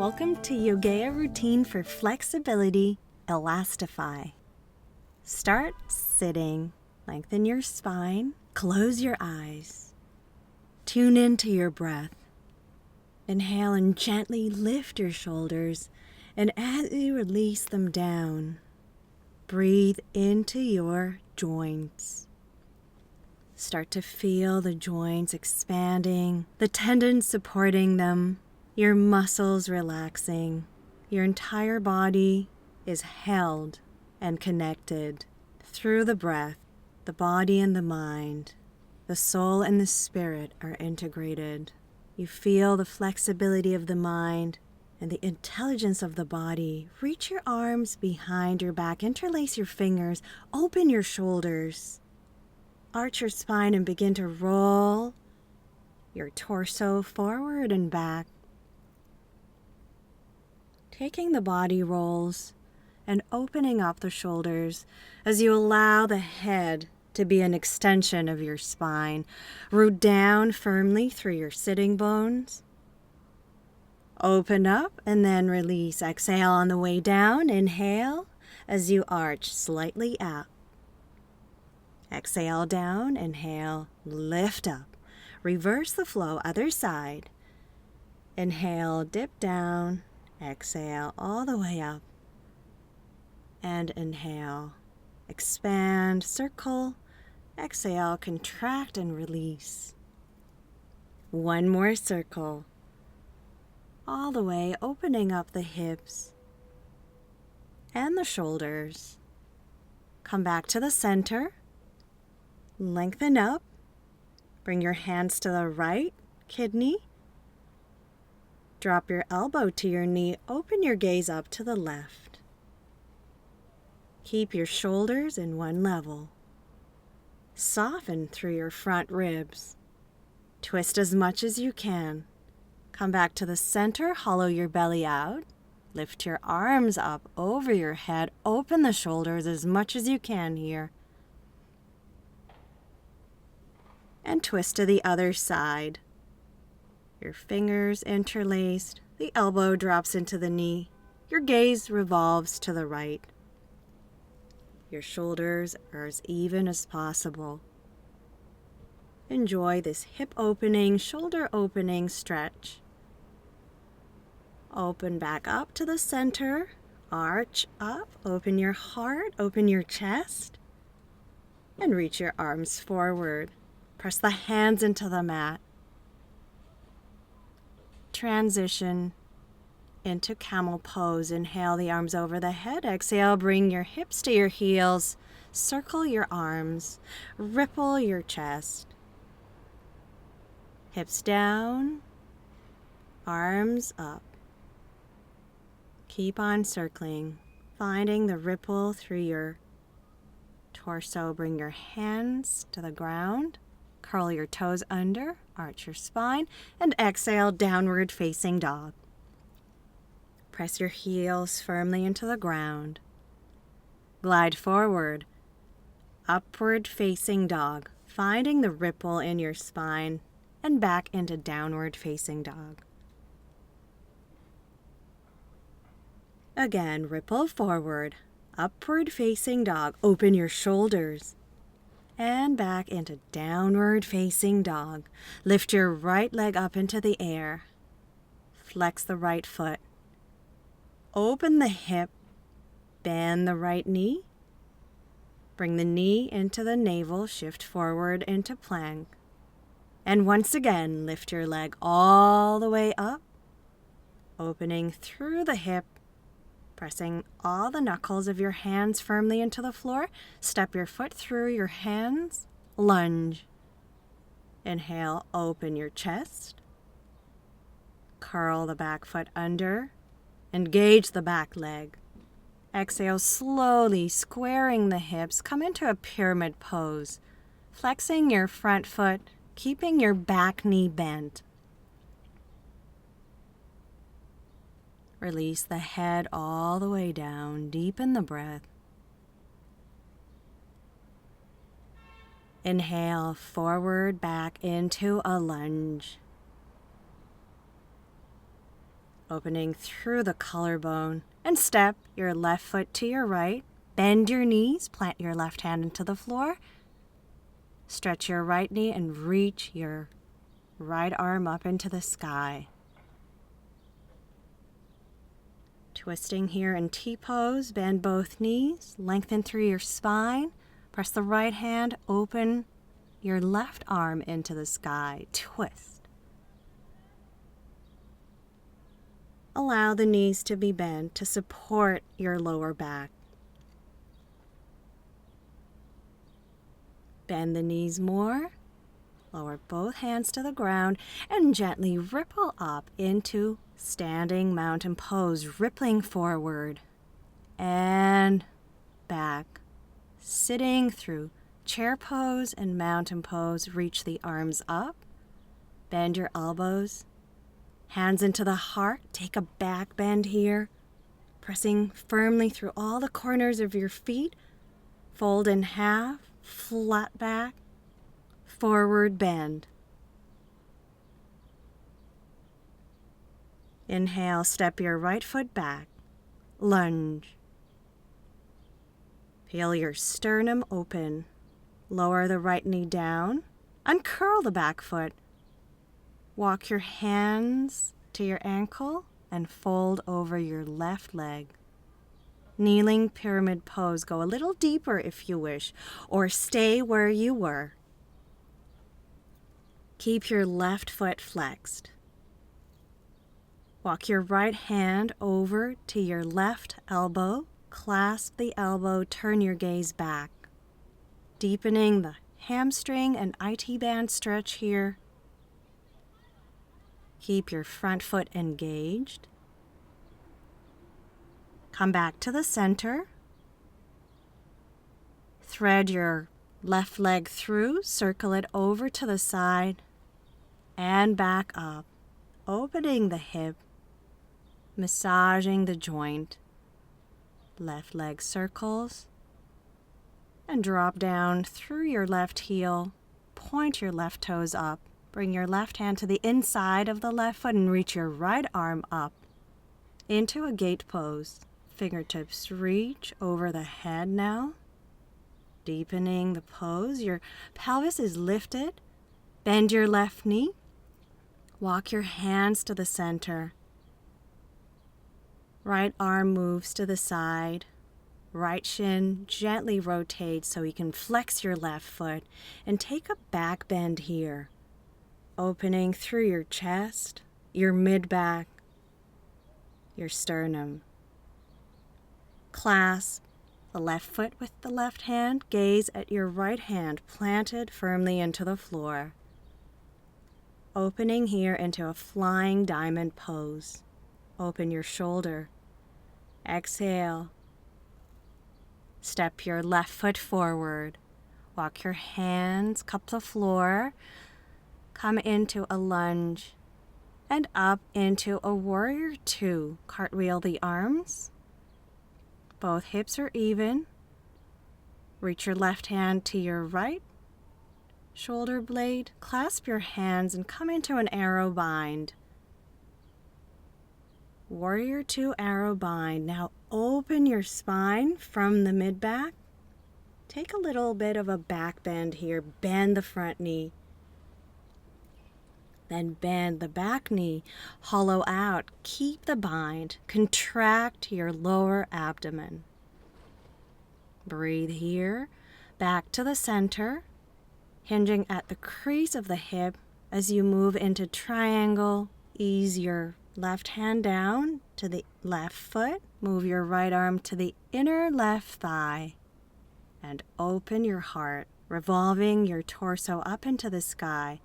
Welcome to Yogea routine for flexibility, Elastify. Start sitting, lengthen your spine, close your eyes. Tune into your breath. Inhale and gently lift your shoulders, and as you release them down, breathe into your joints. Start to feel the joints expanding, the tendons supporting them, your muscles relaxing. Your entire body is held and connected through the breath. The body and the mind, the soul and the spirit are integrated. You feel the flexibility of the mind and the intelligence of the body. Reach your arms behind your back, interlace your fingers, open your shoulders, arch your spine and begin to roll your torso forward and back. Taking the body rolls and opening up the shoulders as you allow the head to be an extension of your spine. Root down firmly through your sitting bones. Open up and then release. Exhale on the way down. Inhale as you arch slightly out. Exhale down. Inhale. Lift up. Reverse the flow. Other side. Inhale. Dip down. Exhale all the way up. And inhale. Expand. Circle. Exhale. Contract and release. One more circle. All the way, opening up the hips and the shoulders. Come back to the center. Lengthen up. Bring your hands to the right kidney. Drop your elbow to your knee. Open your gaze up to the left. Keep your shoulders in one level. Soften through your front ribs. Twist as much as you can. Come back to the center, hollow your belly out. Lift your arms up over your head. Open the shoulders as much as you can here. And twist to the other side. Your fingers interlaced. The elbow drops into the knee. Your gaze revolves to the right. Your shoulders are as even as possible. Enjoy this hip opening, shoulder opening stretch. Open back up to the center. Arch up. Open your heart. Open your chest. And reach your arms forward. Press the hands into the mat. Transition into Camel Pose. Inhale the arms over the head. Exhale, bring your hips to your heels. Circle your arms. Ripple your chest. Hips down. Arms up. Keep on circling, finding the ripple through your torso. Bring your hands to the ground. Curl your toes under, arch your spine, and exhale, downward facing dog. Press your heels firmly into the ground. Glide forward, upward facing dog, finding the ripple in your spine, and back into downward facing dog. Again, ripple forward, upward facing dog. Open your shoulders. And back into downward facing dog. Lift your right leg up into the air. Flex the right foot. Open the hip. Bend the right knee. Bring the knee into the navel. Shift forward into plank. And once again, lift your leg all the way up. Opening through the hip. Pressing all the knuckles of your hands firmly into the floor. Step your foot through your hands. Lunge. Inhale, open your chest. Curl the back foot under. Engage the back leg. Exhale, slowly squaring the hips. Come into a pyramid pose. Flexing your front foot, keeping your back knee bent. Release the head all the way down. Deepen the breath. Inhale, forward, back into a lunge. opening through the collarbone. And step your left foot to your right. Bend your knees, plant your left hand into the floor. Stretch your right knee and reach your right arm up into the sky. Twisting here in T-pose, bend both knees, lengthen through your spine. Press the right hand, open your left arm into the sky. Twist. Allow the knees to be bent to support your lower back. Bend the knees more. Lower both hands to the ground and gently ripple up into standing mountain pose, rippling forward and back. Sitting through chair pose and mountain pose, reach the arms up. Bend your elbows. Hands into the heart. Take a back bend here. Pressing firmly through all the corners of your feet. Fold in half. Flat back. Forward bend. Inhale, step your right foot back. Lunge. Feel your sternum open. Lower the right knee down. Uncurl the back foot. Walk your hands to your ankle and fold over your left leg. Kneeling pyramid pose. Go a little deeper if you wish, or stay where you were. Keep your left foot flexed. Walk your right hand over to your left elbow. Clasp the elbow, turn your gaze back. Deepening the hamstring and IT band stretch here. Keep your front foot engaged. Come back to the center. Thread your left leg through, circle it over to the side and back up, opening the hip, massaging the joint. Left leg circles and drop down through your left heel. Point your left toes up. Bring your left hand to the inside of the left foot and reach your right arm up into a gate pose. Fingertips reach over the head now. Deepening the pose. Your pelvis is lifted. Bend your left knee. Walk your hands to the center. Right arm moves to the side. Right shin gently rotates so you can flex your left foot and take a back bend here. Opening through your chest, your mid-back, your sternum. Clasp the left foot with the left hand. Gaze at your right hand planted firmly into the floor. Opening here into a flying diamond pose. Open your shoulder. Exhale. Step your left foot forward. Walk your hands, cup the floor. Come into a lunge and up into a warrior two. Cartwheel the arms. Both hips are even. Reach your left hand to your right shoulder blade. Clasp your hands and come into an arrow bind. Warrior two arrow bind. Now open your spine from the mid-back. Take a little bit of a back bend here. Bend the front knee. Then bend the back knee. Hollow out. Keep the bind. Contract your lower abdomen. Breathe here. Back to the center. Hinging at the crease of the hip as you move into triangle. Ease your left hand down to the left foot. Move your right arm to the inner left thigh. And open your heart, revolving your torso up into the sky.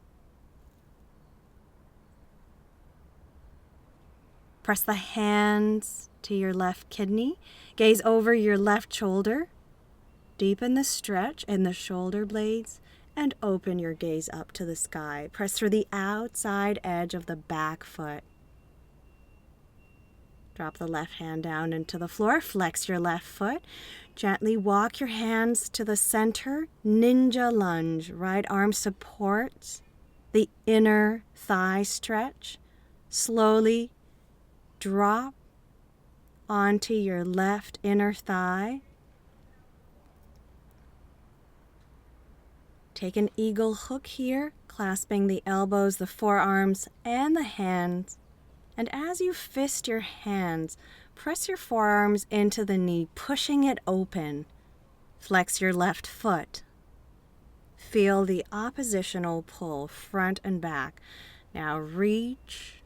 Press the hands to your left kidney. Gaze over your left shoulder. Deepen the stretch in the shoulder blades and open your gaze up to the sky. Press through the outside edge of the back foot. Drop the left hand down into the floor. Flex your left foot. Gently walk your hands to the center. Ninja lunge. Right arm supports the inner thigh stretch. Slowly drop onto your left inner thigh. Take an eagle hook here, clasping the elbows, the forearms, and the hands. And as you fist your hands, press your forearms into the knee, pushing it open. Flex your left foot. Feel the oppositional pull, front and back. Now reach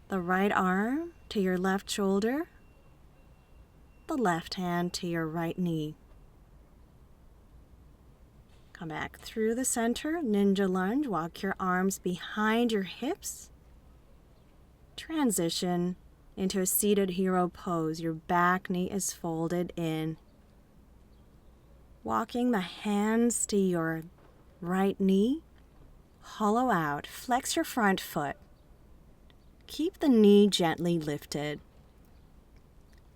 the right arm to your left shoulder, the left hand to your right knee. Come back through the center, ninja lunge. Walk your arms behind your hips. Transition into a seated hero pose. Your back knee is folded in. Walking the hands to your right knee. Hollow out. Flex your front foot. Keep the knee gently lifted.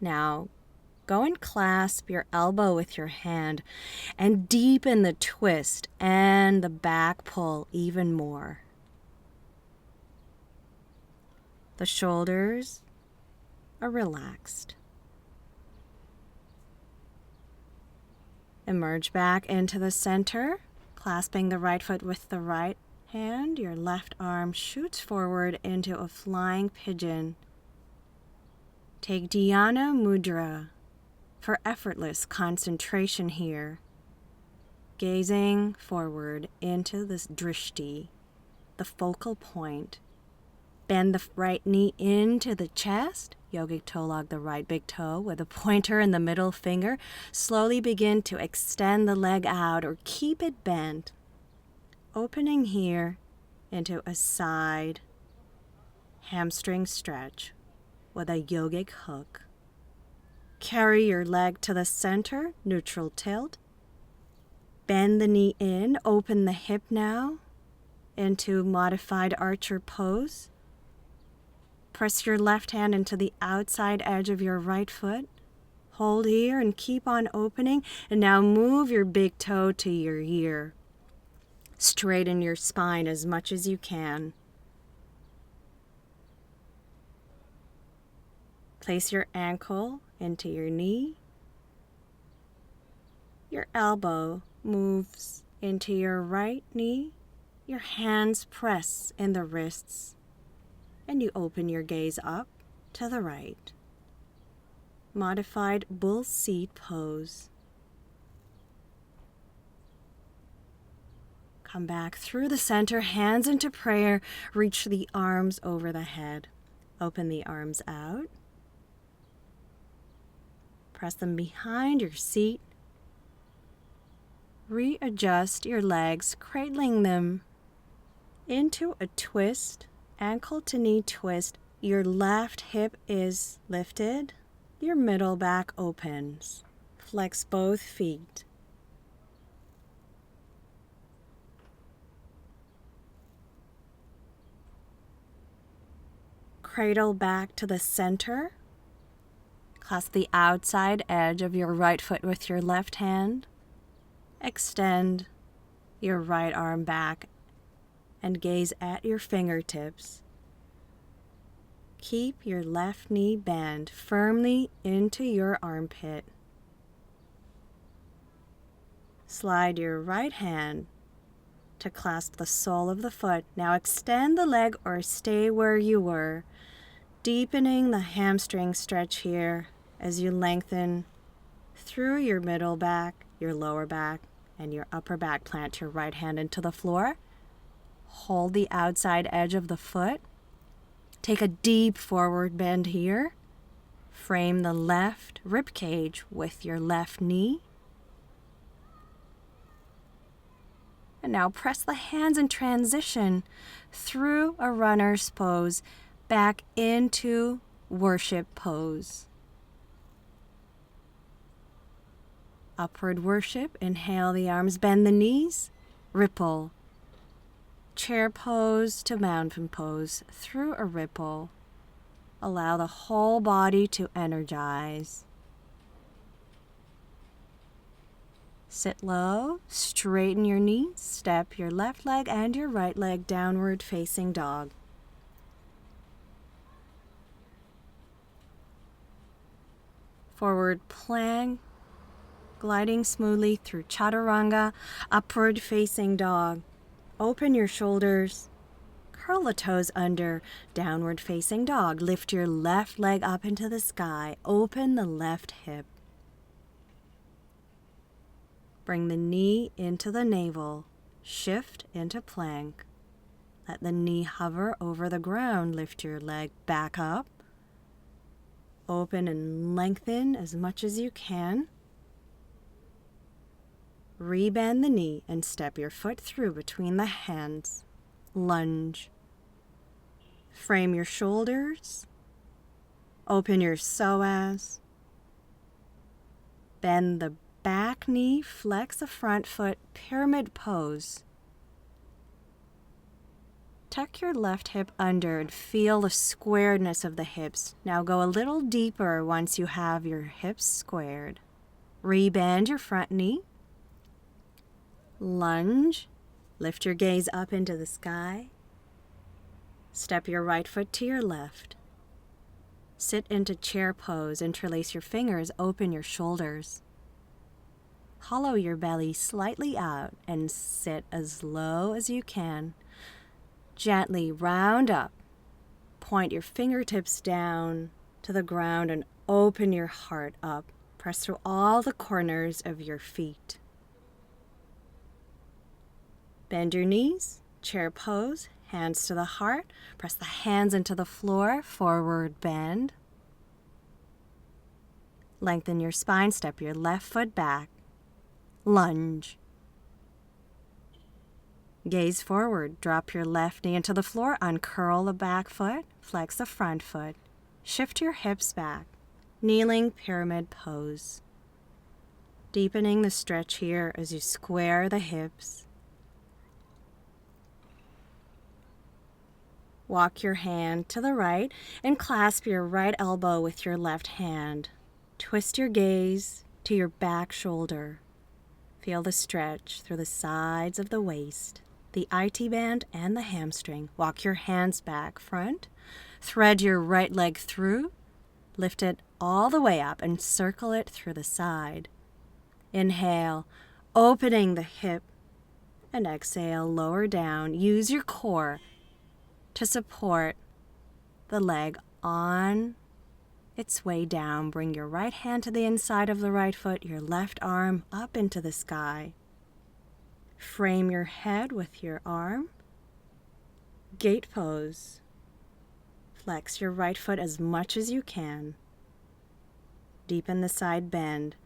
Now, go and clasp your elbow with your hand and deepen the twist and the back pull even more. The shoulders are relaxed. Emerge back into the center, clasping the right foot with the right hand. Your left arm shoots forward into a flying pigeon. Take Dhyana Mudra for effortless concentration here. Gazing forward into this drishti, the focal point. Bend the right knee into the chest. Yogic toe log the right big toe with the pointer and the middle finger. Slowly begin to extend the leg out or keep it bent. Opening here into a side hamstring stretch with a yogic hook. Carry your leg to the center, neutral tilt. Bend the knee in, open the hip now into modified archer pose. Press your left hand into the outside edge of your right foot. Hold here and keep on opening. And now move your big toe to your ear. Straighten your spine as much as you can. Place your ankle into your knee. Your elbow moves into your right knee. Your hands press in the wrists. And you open your gaze up to the right. Modified bull seat pose. Come back through the center, hands into prayer. Reach the arms over the head. Open the arms out. Press them behind your seat. Readjust your legs, cradling them into a twist, ankle to knee twist. Your left hip is lifted. Your middle back opens. Flex both feet. Cradle back to the center. Clasp the outside edge of your right foot with your left hand. Extend your right arm back and gaze at your fingertips. Keep your left knee bent firmly into your armpit. Slide your right hand to clasp the sole of the foot. Now extend the leg or stay where you were, deepening the hamstring stretch here as you lengthen through your middle back, your lower back, and your upper back. Plant your right hand into the floor. Hold the outside edge of the foot. Take a deep forward bend here. Frame the left rib cage with your left knee. And now press the hands in transition through a runner's pose back into worship pose. Upward worship. Inhale the arms, bend the knees, ripple. Chair pose to mountain pose through a ripple. Allow the whole body to energize. Sit low, straighten your knees, step your left leg and your right leg downward facing dog. forward plank, gliding smoothly through Chaturanga, upward facing dog. Open your shoulders, curl the toes under, downward facing dog. Lift your left leg up into the sky, open the left hip. Bring the knee into the navel, shift into plank. Let the knee hover over the ground, lift your leg back up. Open and lengthen as much as you can. Rebend the knee and step your foot through between the hands. Lunge. Frame your shoulders. Open your psoas. Bend the back knee, flex the front foot, pyramid pose. Tuck your left hip under and feel the squaredness of the hips. Now go a little deeper once you have your hips squared. Rebend your front knee. Lunge. Lift your gaze up into the sky. Step your right foot to your left. Sit into chair pose. Interlace your fingers. Open your shoulders. Hollow your belly slightly out and sit as low as you can. Gently round up. Point your fingertips down to the ground and open your heart up. Press through all the corners of your feet. Bend your knees, chair pose, hands to the heart. Press the hands into the floor, forward bend. Lengthen your spine, step your left foot back. Lunge. Gaze forward, drop your left knee into the floor, uncurl the back foot, flex the front foot, shift your hips back, kneeling pyramid pose. Deepening the stretch here as you square the hips. Walk your hand to the right and clasp your right elbow with your left hand. Twist your gaze to your back shoulder. Feel the stretch through the sides of the waist, the IT band and the hamstring. Walk your hands back front. Thread your right leg through. Lift it all the way up and circle it through the side. Inhale, opening the hip, and exhale, lower down. Use your core to support the leg on its way down. Bring your right hand to the inside of the right foot, your left arm up into the sky. Frame your head with your arm. Gate pose. Flex your right foot as much as you can. Deepen the side bend.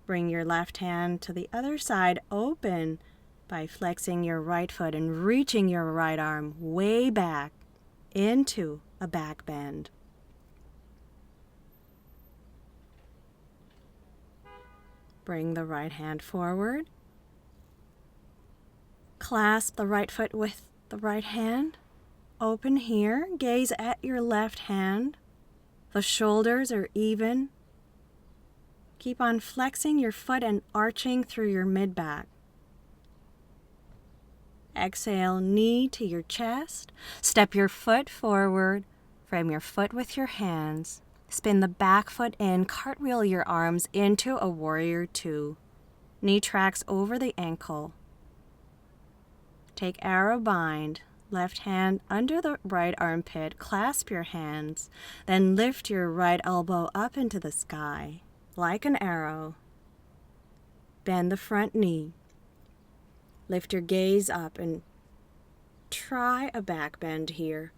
Bring your left hand to the other side, open by flexing your right foot and reaching your right arm way back into a back bend. Bring the right hand forward. Clasp the right foot with the right hand. Open here. Gaze at your left hand. The shoulders are even. Keep on flexing your foot and arching through your mid-back. Exhale, knee to your chest. Step your foot forward. Frame your foot with your hands. Spin the back foot in. Cartwheel your arms into a warrior two. Knee tracks over the ankle. Take arrow bind. Left hand under the right armpit. Clasp your hands. Then lift your right elbow up into the sky like an arrow. Bend the front knee. Lift your gaze up and try a back bend here.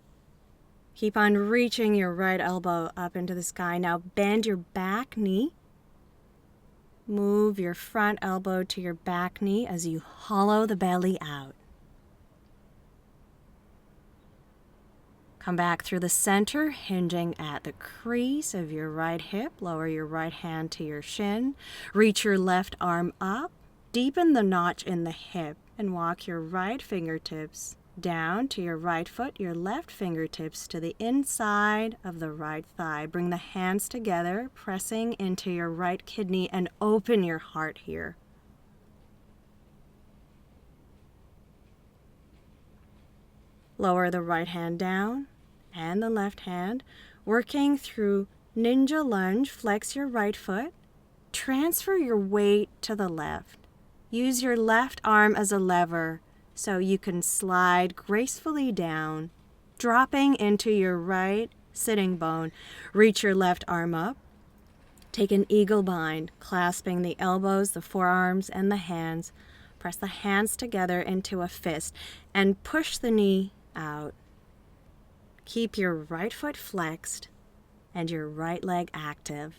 Keep on reaching your right elbow up into the sky. Now bend your back knee. Move your front elbow to your back knee as you hollow the belly out. Come back through the center, hinging at the crease of your right hip. Lower your right hand to your shin. Reach your left arm up. Deepen the notch in the hip and walk your right fingertips down to your right foot, your left fingertips to the inside of the right thigh. Bring the hands together, pressing into your right kidney, and open your heart here. Lower the right hand down and the left hand, working through Ninja lunge, flex your right foot. Transfer your weight to the left. Use your left arm as a lever so you can slide gracefully down, dropping into your right sitting bone. Reach your left arm up. Take an eagle bind, clasping the elbows, the forearms, and the hands. Press the hands together into a fist and push the knee out. Keep your right foot flexed and your right leg active.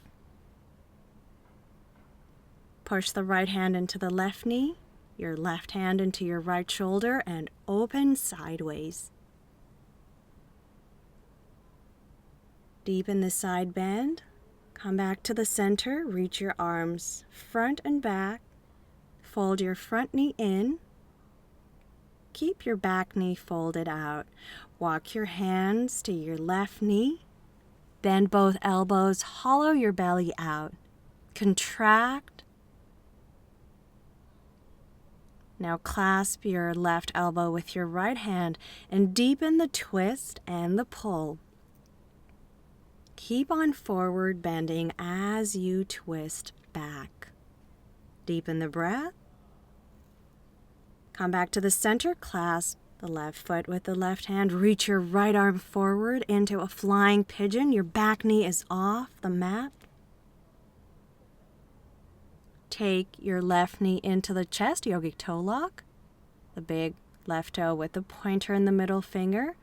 Push the right hand into the left knee, your left hand into your right shoulder, and open sideways. Deepen the side bend. Come back to the center. Reach your arms front and back. Fold your front knee in. Keep your back knee folded out. Walk your hands to your left knee. Bend both elbows. Hollow your belly out. Contract. Now clasp your left elbow with your right hand and deepen the twist and the pull. Keep on forward bending as you twist back. Deepen the breath. Come back to the center. Clasp the left foot with the left hand. Reach your right arm forward into a flying pigeon. Your back knee is off the mat. Take your left knee into the chest, yogic toe lock. The big left toe with the pointer and the middle finger.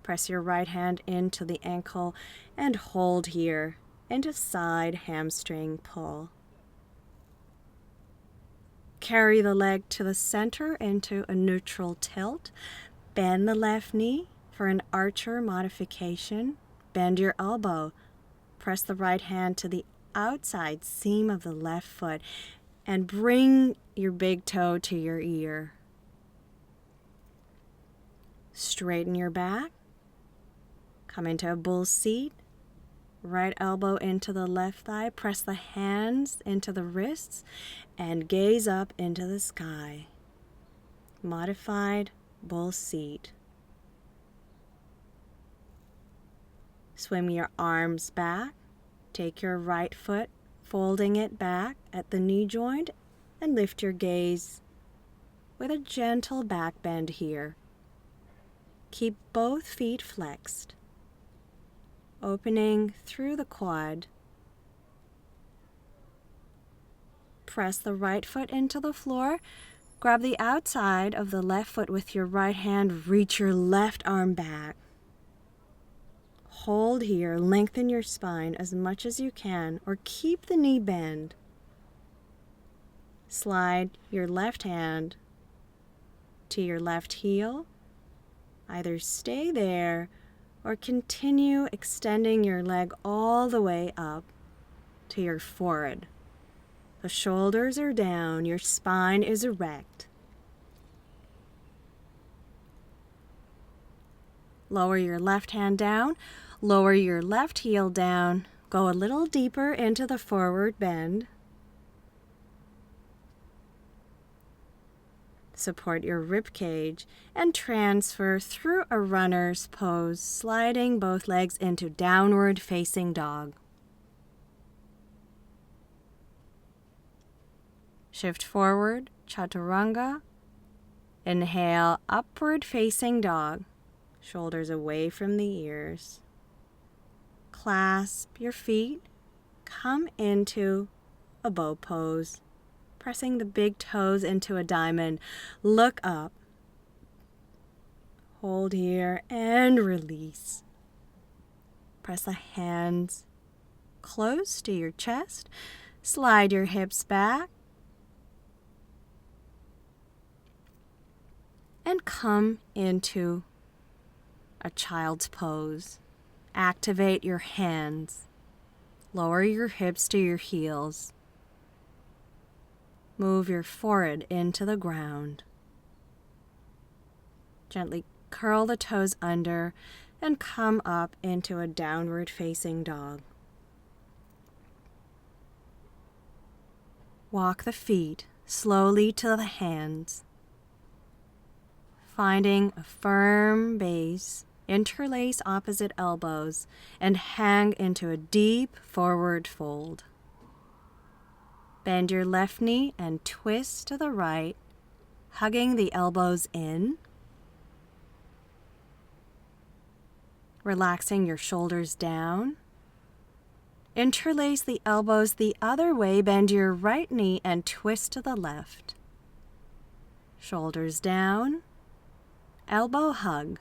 Press your right hand into the ankle and hold here into side hamstring pull. Carry the leg to the center into a neutral tilt. Bend the left knee for an archer modification. Bend your elbow. Press the right hand to the outside seam of the left foot and bring your big toe to your ear. Straighten your back. Come into a bull seat. Right elbow into the left thigh. Press the hands into the wrists and gaze up into the sky. Modified bull seat. Swim your arms back. Take your right foot, folding it back at the knee joint, and lift your gaze with a gentle back bend here. Keep both feet flexed, opening through the quad. Press the right foot into the floor. Grab the outside of the left foot with your right hand. Reach your left arm back. Hold here. Lengthen your spine as much as you can, or keep the knee bend. Slide your left hand to your left heel. Either stay there or continue extending your leg all the way up to your forehead. The shoulders are down, your spine is erect. Lower your left hand down, lower your left heel down, go a little deeper into the forward bend. Support your rib cage and transfer through a runner's pose, sliding both legs into downward facing dog. Shift forward, Chaturanga. Inhale, upward facing dog, shoulders away from the ears. Clasp your feet, come into a bow pose, pressing the big toes into a diamond. Look up. Hold here and release. Press the hands close to your chest. Slide your hips back. And come into a child's pose. Activate your hands. Lower your hips to your heels. Move your forehead into the ground. Gently curl the toes under and come up into a downward facing dog. Walk the feet slowly to the hands, finding a firm base Interlace opposite elbows and hang into a deep forward fold. Bend your left knee and twist to the right, hugging the elbows in. Relaxing your shoulders down. Interlace the elbows the other way, bend your right knee and twist to the left. Shoulders down, elbow hug.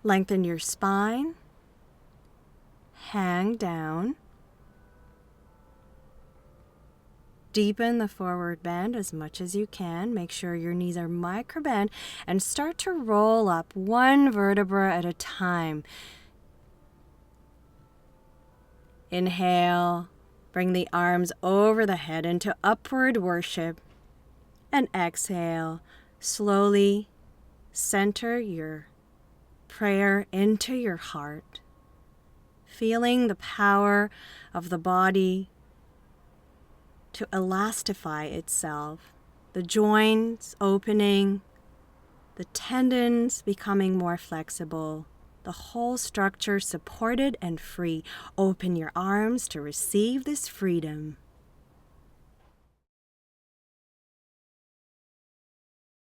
Lengthen your spine, hang down. Deepen the forward bend as much as you can. Make sure your knees are microbend and start to roll up one vertebra at a time. Inhale, bring the arms over the head into upward worship. And exhale, slowly center your prayer into your heart, feeling the power of the body to elastify itself, the joints opening, the tendons becoming more flexible, the whole structure supported and free. Open your arms to receive this freedom.